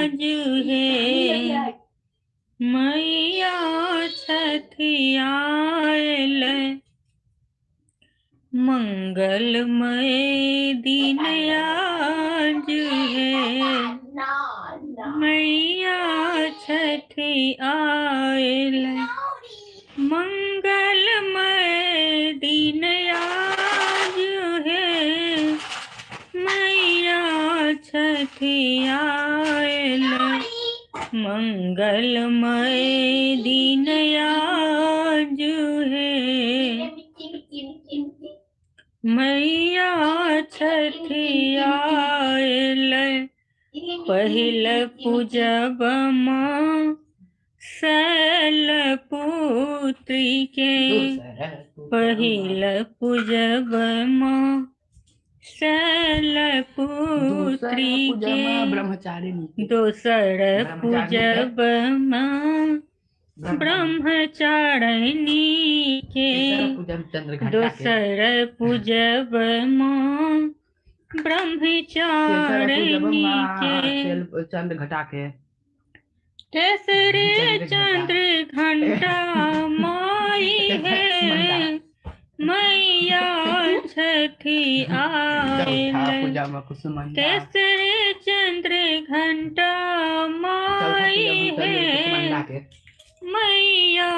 आज है मैया छठी आयल मंगलमय दिन आज है मैया छठी आयल मंगलमय दिन आज है मैया छठी आयल मंगलमय दिन आज है मैया छठी आयल पहिल पूजब माँ शैलपुत्री के पहिल पूजब माँ शैलपुत्री के ब्रह्मचारिणी दोसर पूजब माँ ब्रह्मचारिणी के दोसर पूजब माँ ब्रह्मचारिणी के चंद्र घटा के तेसरे चंद्र घंटा माई है मैया छठी आयल तेसरे चंद्र घंटा माई है मैया